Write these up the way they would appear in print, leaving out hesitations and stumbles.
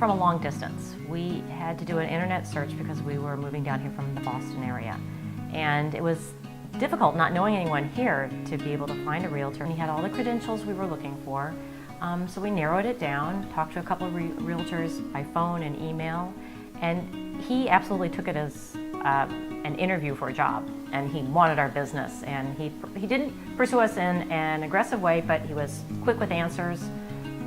from a long distance. We had to do an internet search because we were moving down here from the Boston area. And it was difficult not knowing anyone here to be able to find a realtor. He had all the credentials we were looking for. So we narrowed it down, talked to a couple of realtors by phone and email, and he absolutely took it as an interview for a job, and he wanted our business. And he didn't pursue us in an aggressive way, but he was quick with answers,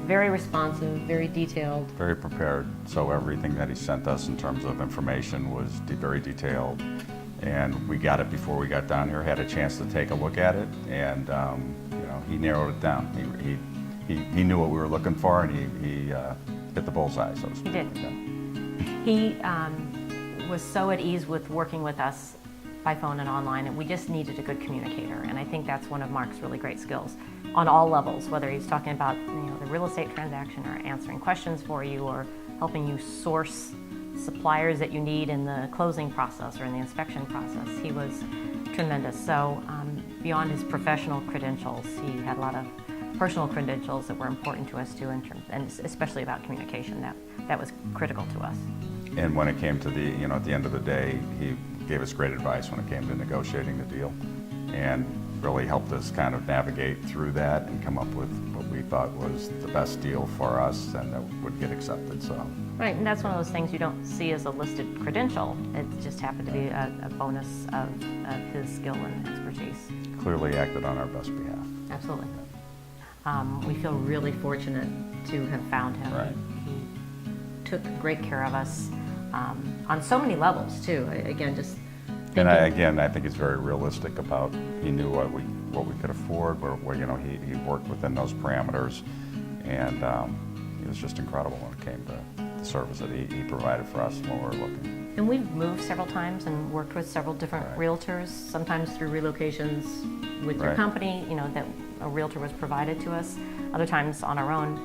very responsive, very detailed. Very prepared, so everything that he sent us in terms of information was very detailed. And we got it before we got down here, had a chance to take a look at it, and he narrowed it down. He knew what we were looking for, and he hit the bullseye, so to speak. He did. Yeah. He was so at ease with working with us by phone and online, and we just needed a good communicator. And I think that's one of Mark's really great skills on all levels, whether he's talking about the real estate transaction or answering questions for you or helping you source suppliers that you need in the closing process or in the inspection process. He was tremendous. So beyond his professional credentials, he had a lot of personal credentials that were important to us too, and especially about communication. That was critical to us. And when it came to at the end of the day, he gave us great advice when it came to negotiating the deal, and really helped us kind of navigate through that and come up with what we thought was the best deal for us and that would get accepted. So. Right, and that's one of those things you don't see as a listed credential. It just happened to be a bonus of his skill and expertise. Clearly acted on our best behalf. Absolutely. We feel really fortunate to have found him. Right. He took great care of us on so many levels too. Again, just thinking. And I think he's very realistic about. He knew what we could afford. He worked within those parameters, and he was just incredible when it came to the service that he provided for us when we were looking. And we've moved several times and worked with several different realtors, sometimes through relocations with your company, that a realtor was provided to us, other times on our own.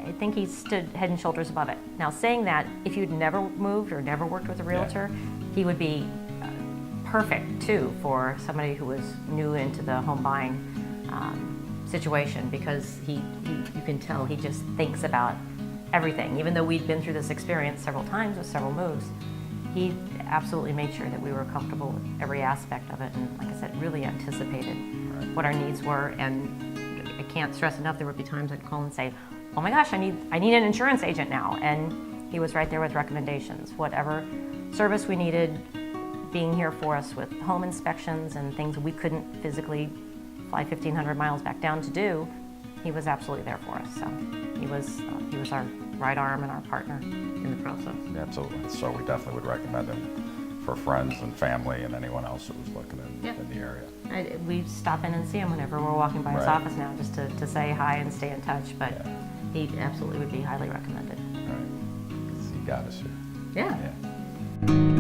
I think he stood head and shoulders above it. Now, saying that, if you'd never moved or never worked with a realtor, he would be perfect too for somebody who was new into the home buying situation, because you can tell he just thinks about everything. Even though we'd been through this experience several times with several moves, he absolutely made sure that we were comfortable with every aspect of it, and like I said, really anticipated what our needs were. And I can't stress enough, there would be times I'd call and say, oh my gosh, I need an insurance agent now, and he was right there with recommendations. Whatever service we needed, being here for us with home inspections and things we couldn't physically fly 1,500 miles back down to do, he was absolutely there for us. So he was our right arm and our partner in the process. Absolutely. So we definitely would recommend him for friends and family and anyone else that was looking in the area. We stop in and see him whenever we're walking by his office now, just to say hi and stay in touch. But he absolutely would be highly recommended. Right. 'Cause he got us here. Yeah.